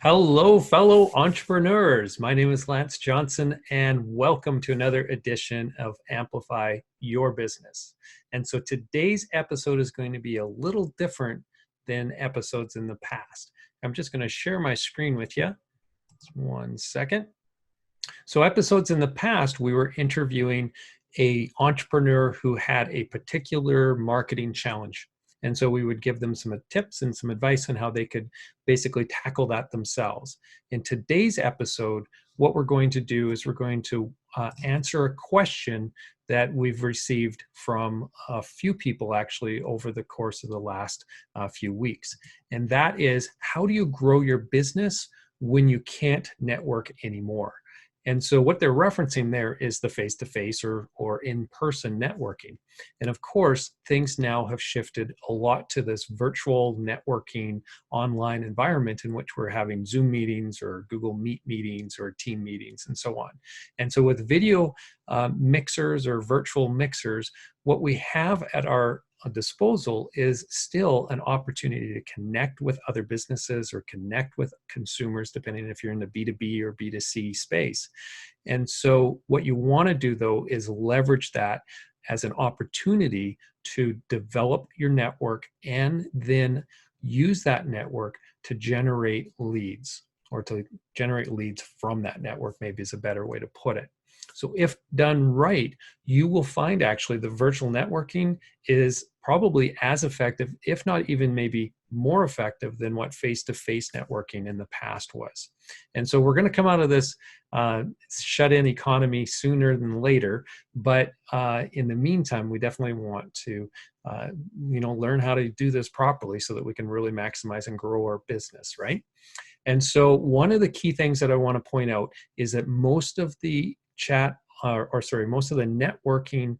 Hello, fellow entrepreneurs. My name is Lance Johnson, and welcome to another edition of Amplify Your Business. And so today's episode is going to be a little different than episodes in the past. I'm just going to share my screen with you. Just 1 second. So episodes in the past, we were interviewing an entrepreneur who had a particular marketing challenge. And so we would give them some tips and some advice on how they could basically tackle that themselves. In today's episode, what we're going to do is we're going to answer a question that we've received from a few people actually over the course of the last few weeks. And that is, how do you grow your business when you can't network anymore? And so what they're referencing there is the face-to-face or in-person networking. And of course, things now have shifted a lot to this virtual networking online environment in which we're having Zoom meetings or Google Meet meetings or team meetings and so on. And so with video mixers or virtual mixers, what we have at our disposal is still an opportunity to connect with other businesses or connect with consumers, depending if you're in the B2B or B2C space. And so what you want to do, though, is leverage that as an opportunity to develop your network and then use that network to generate leads, or to generate leads from that network, maybe is a better way to put it. So if done right, you will find actually the virtual networking is probably as effective, if not even maybe more effective than what face-to-face networking in the past was. And so we're going to come out of this shut-in economy sooner than later. But in the meantime, we definitely want to learn how to do this properly so that we can really maximize and grow our business, right? And so one of the key things that I want to point out is that most of the most of the networking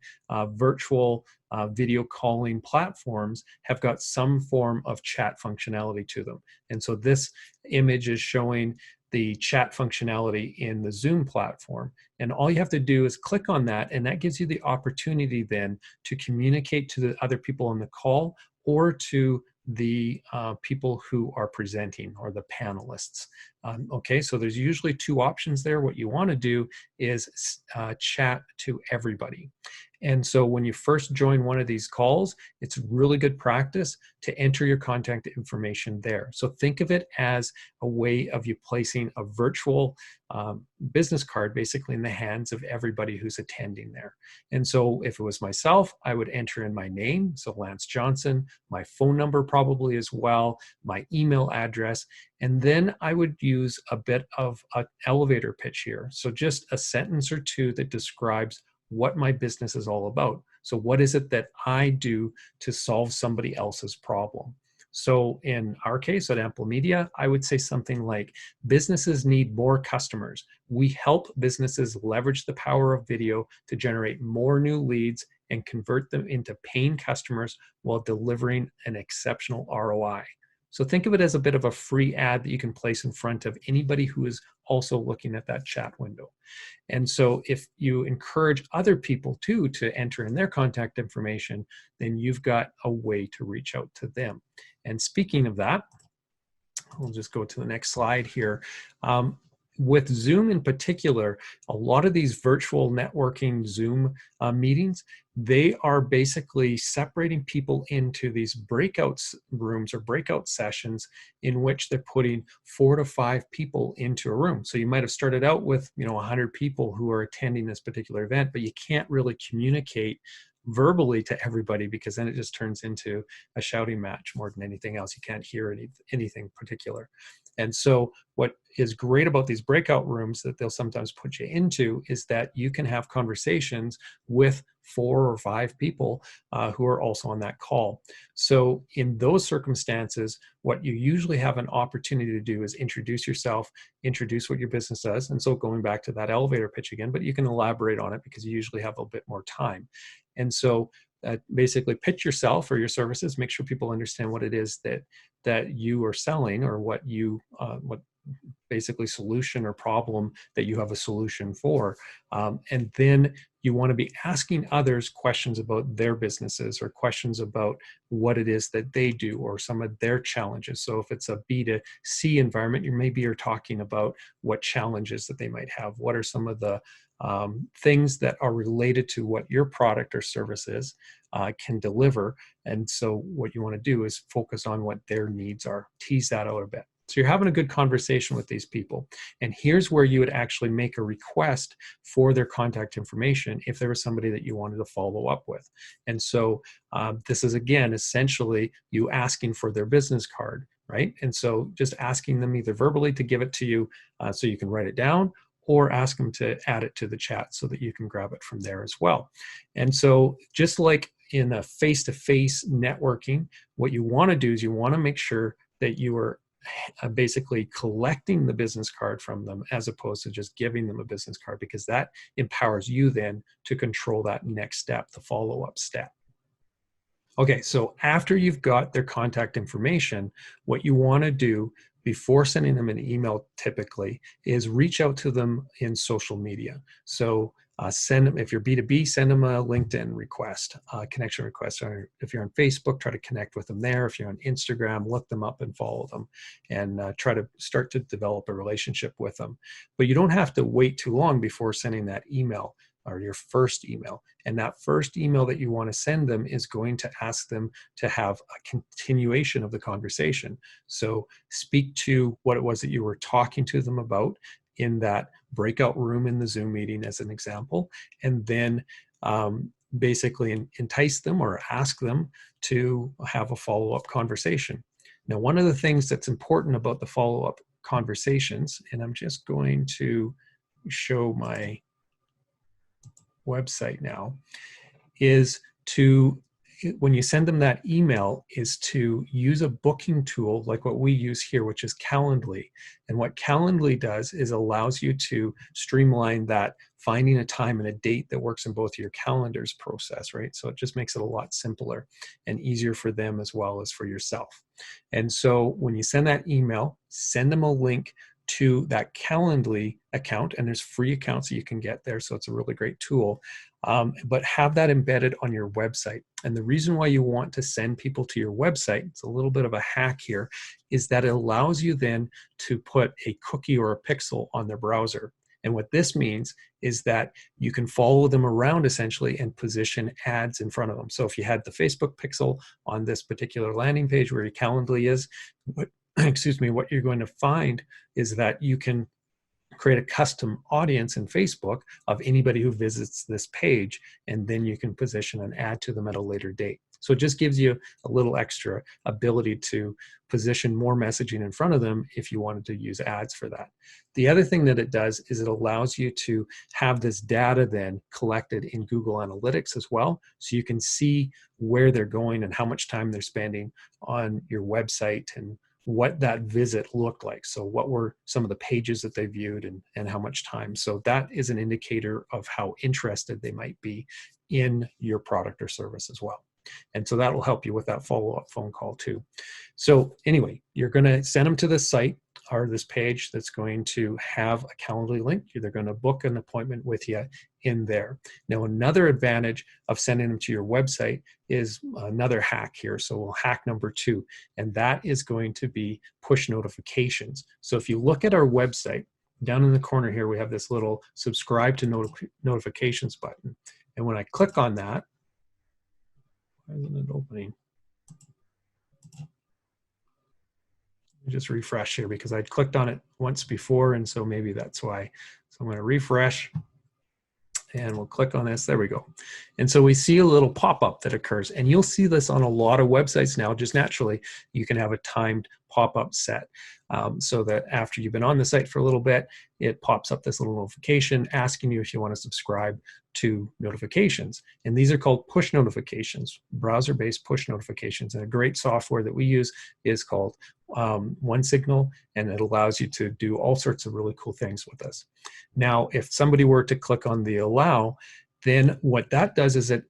virtual video calling platforms have got some form of chat functionality to them. And so this image is showing the chat functionality in the Zoom platform. And all you have to do is click on that, and that gives you the opportunity then to communicate to the other people on the call or to the people who are presenting, or the panelists. Okay, so there's usually two options there. What you want to do is chat to everybody. And so when you first join one of these calls, it's really good practice to enter your contact information there. So think of it as a way of you placing a virtual business card basically in the hands of everybody who's attending there. And so if it was myself, I would enter in my name, so Lance Johnson, my phone number probably as well, my email address, and then I would use a bit of an elevator pitch here. So just a sentence or two that describes what my business is all about. So what is it that I do to solve somebody else's problem? So in our case at Ample Media, I would say something like, businesses need more customers. We help businesses leverage the power of video to generate more new leads and convert them into paying customers while delivering an exceptional ROI. So think of it as a bit of a free ad that you can place in front of anybody who is also looking at that chat window. And so if you encourage other people too to enter in their contact information, then you've got a way to reach out to them. And speaking of that, I'll just go to the next slide here. With Zoom in particular, a lot of these virtual networking Zoom meetings, they are basically separating people into these breakout rooms or breakout sessions in which they're putting 4 to 5 people into a room. So you might have started out with 100 people who are attending this particular event, but you can't really communicate verbally to everybody, because then it just turns into a shouting match more than anything else. You can't hear anything particular. And so what is great about these breakout rooms that they'll sometimes put you into is that you can have conversations with 4 or 5 people who are also on that call. So in those circumstances, what you usually have an opportunity to do is introduce yourself, introduce what your business does. And so going back to that elevator pitch again, but you can elaborate on it because you usually have a bit more time. And so basically pitch yourself or your services, make sure people understand what it is that you are selling, or what basically solution or problem that you have a solution for. And then you want to be asking others questions about their businesses or questions about what it is that they do or some of their challenges. So if it's a B2C environment, maybe you're talking about what challenges that they might have. What are some of the things that are related to what your product or service is, can deliver. And so what you want to do is focus on what their needs are, tease that out a bit. So you're having a good conversation with these people. And here's where you would actually make a request for their contact information if there was somebody that you wanted to follow up with. And so this is, again, essentially you asking for their business card, right? And so just asking them either verbally to give it to you so you can write it down, or ask them to add it to the chat so that you can grab it from there as well. And so just like in a face-to-face networking, what you want to do is you want to make sure that you are basically collecting the business card from them as opposed to just giving them a business card, because that empowers you then to control that next step, the follow-up step. Okay, so after you've got their contact information, what you want to do before sending them an email typically is reach out to them in social media. So send them, if you're B2B, send them a LinkedIn request, connection request. Or if you're on Facebook, try to connect with them there. If you're on Instagram, look them up and follow them and try to start to develop a relationship with them. But you don't have to wait too long before sending that email or your first email. And that first email that you want to send them is going to ask them to have a continuation of the conversation. So speak to what it was that you were talking to them about in that breakout room in the Zoom meeting, as an example, and then basically entice them or ask them to have a follow-up conversation. Now, one of the things that's important about the follow-up conversations, and I'm just going to show my website now, is to, when you send them that email, is to use a booking tool like what we use here, which is Calendly. And what Calendly does is allows you to streamline that finding a time and a date that works in both your calendars process, right? So it just makes it a lot simpler and easier for them as well as for yourself. And so when you send that email, send them a link to that Calendly account, and there's free accounts that you can get there, so it's a really great tool, but have that embedded on your website. And the reason why you want to send people to your website, it's a little bit of a hack here, is that it allows you then to put a cookie or a pixel on their browser. And what this means is that you can follow them around essentially and position ads in front of them. So if you had the Facebook pixel on this particular landing page where your Calendly is, excuse me, what you're going to find is that you can create a custom audience in Facebook of anybody who visits this page, and then you can position an ad to them at a later date. So it just gives you a little extra ability to position more messaging in front of them if you wanted to use ads for that. The other thing that it does is it allows you to have this data then collected in Google Analytics as well, so you can see where they're going and how much time they're spending on your website and what that visit looked like. So what were some of the pages that they viewed and how much time. So that is an indicator of how interested they might be in your product or service as well. And so that will help you with that follow-up phone call too. So anyway, you're going to send them to this site or this page that's going to have a Calendly link. They're going to book an appointment with you in there. Now, another advantage of sending them to your website is another hack here. So we'll hack number 2, and that is going to be push notifications. So if you look at our website, down in the corner here, we have this little subscribe to notifications button. And when I click on that, why isn't it opening? Just refresh here because I'd clicked on it once before, and so maybe that's why. So I'm going to refresh and we'll click on this. There we go. And so we see a little pop-up that occurs, and you'll see this on a lot of websites now. Just naturally, you can have a timed pop-up set so that after you've been on the site for a little bit, it pops up this little notification asking you if you want to subscribe to notifications. And these are called push notifications, browser-based push notifications. And a great software that we use is called OneSignal, and it allows you to do all sorts of really cool things with this. Now, if somebody were to click on the allow, then what that does is it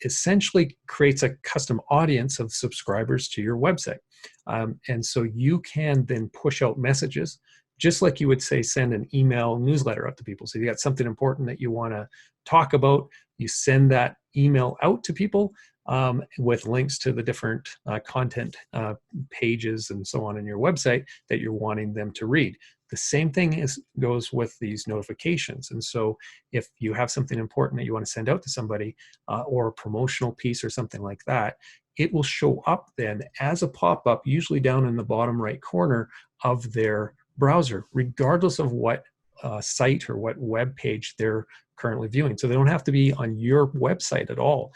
essentially creates a custom audience of subscribers to your website. And so you can then push out messages just like you would say send an email newsletter out to people. So you got something important that you want to talk about, you send that email out to people with links to the different content pages and so on in your website that you're wanting them to read. The same thing goes with these notifications. And so if you have something important that you want to send out to somebody or a promotional piece or something like that, it will show up then as a pop-up, usually down in the bottom right corner of their browser, regardless of what site or what web page they're currently viewing. So they don't have to be on your website at all.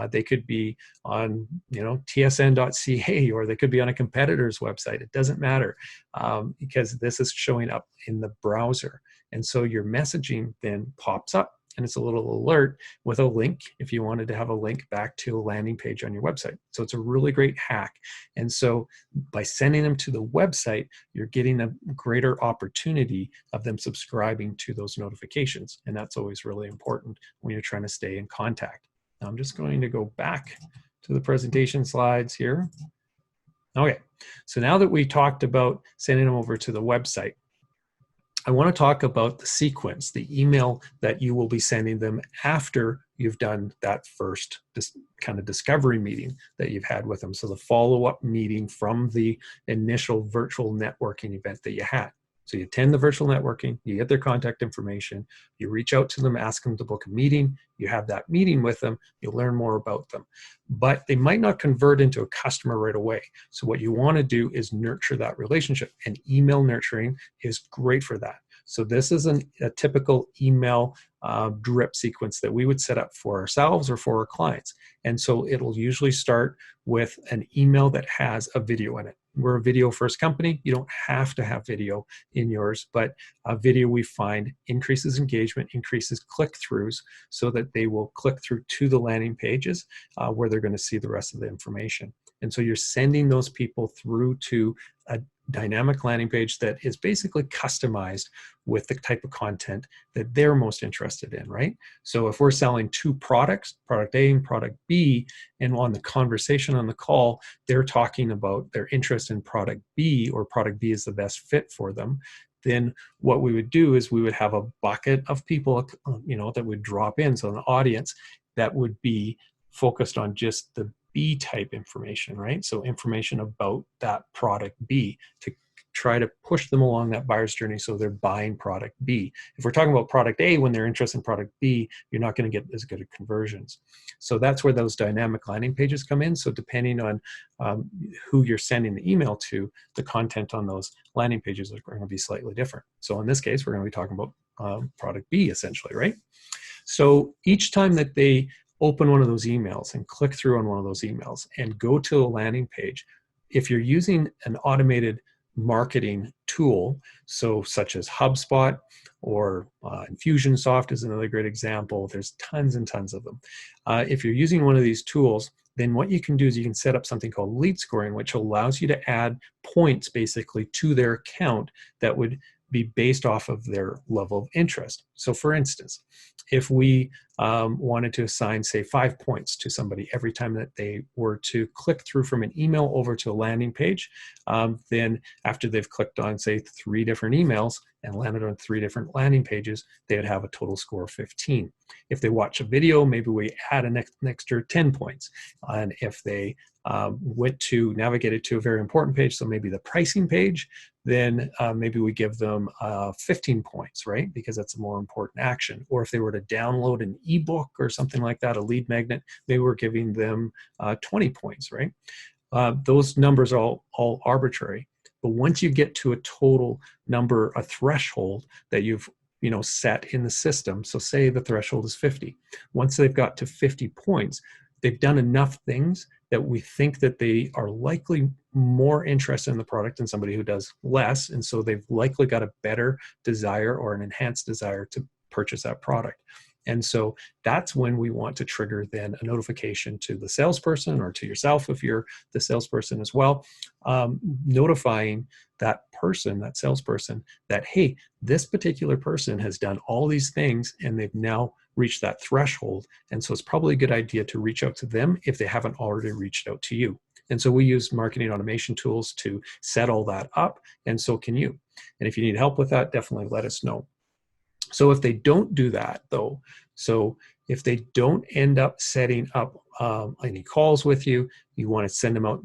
They could be on, tsn.ca, or they could be on a competitor's website. It doesn't matter because this is showing up in the browser. And so your messaging then pops up, and it's a little alert with a link if you wanted to have a link back to a landing page on your website. So it's a really great hack. And so by sending them to the website, you're getting a greater opportunity of them subscribing to those notifications. And that's always really important when you're trying to stay in contact. Now I'm just going to go back to the presentation slides here. Okay, so now that we talked about sending them over to the website, I want to talk about the sequence, the email that you will be sending them after you've done that first kind of discovery meeting that you've had with them. So the follow-up meeting from the initial virtual networking event that you had. So you attend the virtual networking, you get their contact information, you reach out to them, ask them to book a meeting, you have that meeting with them, you learn more about them. But they might not convert into a customer right away. So what you want to do is nurture that relationship, and email nurturing is great for that. So this is a typical email drip sequence that we would set up for ourselves or for our clients. And so it'll usually start with an email that has a video in it. We're a video first company. You don't have to have video in yours, but a video we find increases engagement, increases click-throughs so that they will click through to the landing pages where they're going to see the rest of the information. And so you're sending those people through to a dynamic landing page that is basically customized with the type of content that they're most interested in, right? So if we're selling two products, product A and product B, and on the conversation on the call, they're talking about their interest in product B, or product B is the best fit for them, then what we would do is we would have a bucket of people, that would drop in. So an audience that would be focused on just the B type information, right? So information about that product B to try to push them along that buyer's journey so they're buying product B. If we're talking about product A when they're interested in product B, you're not going to get as good at conversions. So that's where those dynamic landing pages come in. So depending on who you're sending the email to, the content on those landing pages are going to be slightly different. So in this case, we're going to be talking about product B essentially, right? So each time that they open one of those emails and click through on one of those emails and go to a landing page, if you're using an automated marketing tool, so such as HubSpot or Infusionsoft is another great example. There's tons and tons of them. If you're using one of these tools, then what you can do is you can set up something called lead scoring, which allows you to add points basically to their account that would be based off of their level of interest. So for instance, if we wanted to assign, say, 5 points to somebody every time that they were to click through from an email over to a landing page, then after they've clicked on, say, 3 different emails and landed on 3 different landing pages, they would have a total score of 15. If they watch a video, maybe we add an extra 10 points. And if they navigated to a very important page, so maybe the pricing page, then maybe we give them 15 points, right? Because that's a more important action. Or if they were to download an ebook or something like that, a lead magnet, maybe we're giving them 20 points, right? Those numbers are all arbitrary. But once you get to a total number, a threshold that you've set in the system, so say the threshold is 50. Once they've got to 50 points, they've done enough things that we think that they are likely more interested in the product than somebody who does less. And so they've likely got a better desire or an enhanced desire to purchase that product. And so that's when we want to trigger then a notification to the salesperson or to yourself if you're the salesperson as well, notifying that person, that salesperson, that, hey, this particular person has done all these things and they've now reached that threshold. And so it's probably a good idea to reach out to them if they haven't already reached out to you. And so we use marketing automation tools to set all that up, and so can you. And if you need help with that, definitely let us know. So if they don't do that though, so if they don't end up setting up any calls with you, you want to send them out,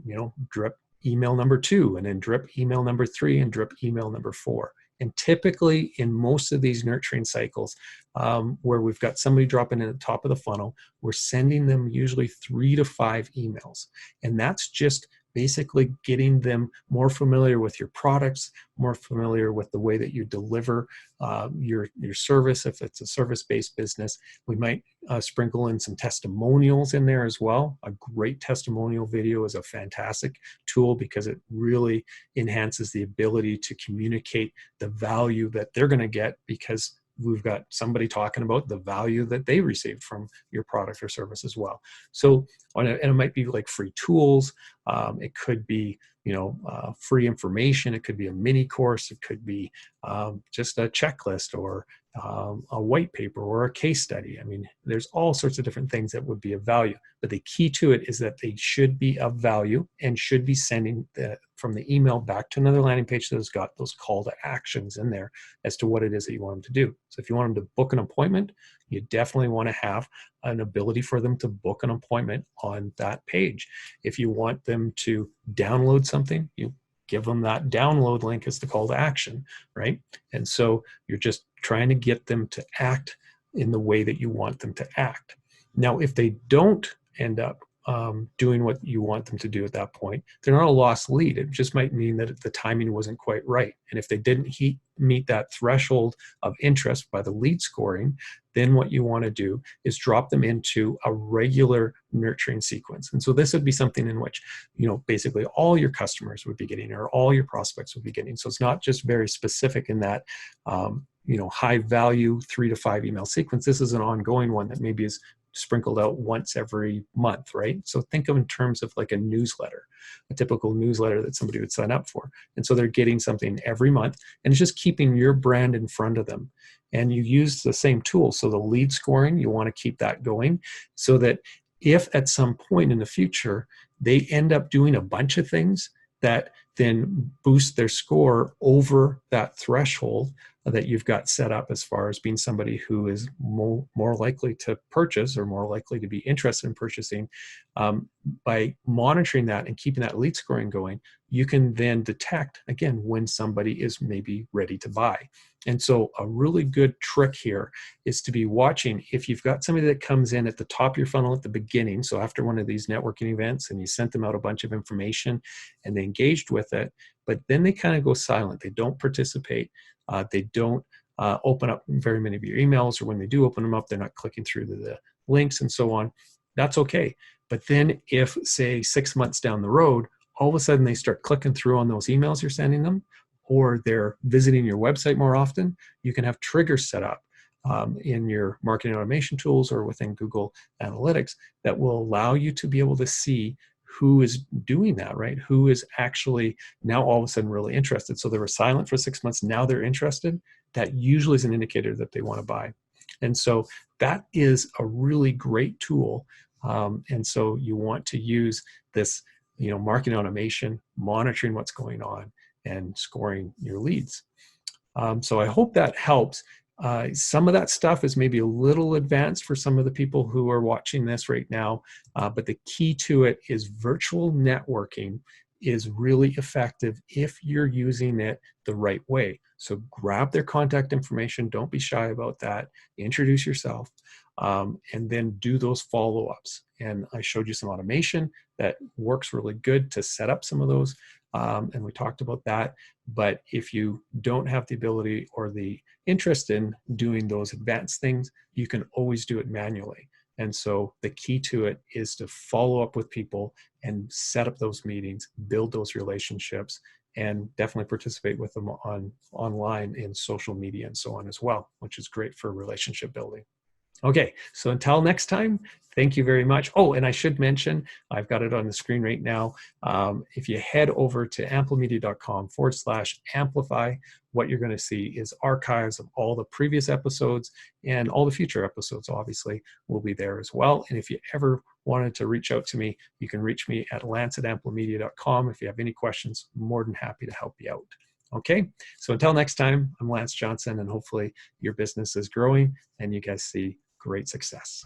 drip email number 2, and then drip email number 3, and drip email number 4. And typically in most of these nurturing cycles, where we've got somebody dropping in at the top of the funnel, we're sending them usually 3 to 5 emails. And that's just basically getting them more familiar with your products, more familiar with the way that you deliver your service. If it's a service-based business, we might sprinkle in some testimonials in there as well. A great testimonial video is a fantastic tool because it really enhances the ability to communicate the value that they're going to get, because we've got somebody talking about the value that they received from your product or service as well. So, and it might be like free tools. It could be, free information. It could be a mini course. It could be just a checklist, or a white paper, or a case study. I mean, there's all sorts of different things that would be of value, but the key to it is that they should be of value and should be sending from the email back to another landing page that has got those call to actions in there as to what it is that you want them to do. So if you want them to book an appointment, you definitely want to have an ability for them to book an appointment on that page. If you want them to download something, you give them that download link as the call to action, right? And so you're just trying to get them to act in the way that you want them to act. Now, if they don't end up doing what you want them to do at that point, they're not a lost lead. It just might mean that the timing wasn't quite right. And if they didn't meet that threshold of interest by the lead scoring, then what you want to do is drop them into a regular nurturing sequence. And so this would be something in which, basically all your customers would be getting, or all your prospects would be getting. So it's not just very specific in that, high value 3 to 5 email sequence. This is an ongoing one that maybe is sprinkled out once every month, right? So think of in terms of like a newsletter, a typical newsletter that somebody would sign up for. And so they're getting something every month, and it's just keeping your brand in front of them. And you use the same tool. So the lead scoring, you want to keep that going so that if at some point in the future, they end up doing a bunch of things that then boost their score over that threshold that you've got set up as far as being somebody who is more likely to purchase, or more likely to be interested in purchasing, by monitoring that and keeping that lead scoring going, you can then detect, again, when somebody is maybe ready to buy. And so a really good trick here is to be watching if you've got somebody that comes in at the top of your funnel at the beginning. So after one of these networking events and you sent them out a bunch of information and they engaged with it, but then they kind of go silent. They don't participate. They don't open up very many of your emails, or when they do open them up, they're not clicking through the links and so on. That's okay. But then if, say, 6 months down the road, all of a sudden they start clicking through on those emails you're sending them, or they're visiting your website more often, you can have triggers set up in your marketing automation tools or within Google Analytics that will allow you to be able to see who is doing that, right? Who is actually now all of a sudden really interested. So they were silent for 6 months, now they're interested. That usually is an indicator that they want to buy. And so that is a really great tool. And so you want to use this, marketing automation, monitoring what's going on, and scoring your leads. So I hope that helps. Some of that stuff is maybe a little advanced for some of the people who are watching this right now, but the key to it is virtual networking is really effective if you're using it the right way. So grab their contact information. Don't be shy about that. Introduce yourself, and then do those follow-ups. And I showed you some automation that works really good to set up some of those. And we talked about that. But if you don't have the ability or the interest in doing those advanced things, you can always do it manually. And so the key to it is to follow up with people and set up those meetings, build those relationships, and definitely participate with them online in social media and so on as well, which is great for relationship building. Okay, so until next time, thank you very much. Oh, and I should mention, I've got it on the screen right now. If you head over to amplimedia.com/amplify, what you're going to see is archives of all the previous episodes, and all the future episodes, obviously, will be there as well. And if you ever wanted to reach out to me, you can reach me at lance@amplimedia.com. If you have any questions, I'm more than happy to help you out. Okay, so until next time, I'm Lance Johnson, and hopefully your business is growing and you guys see great success.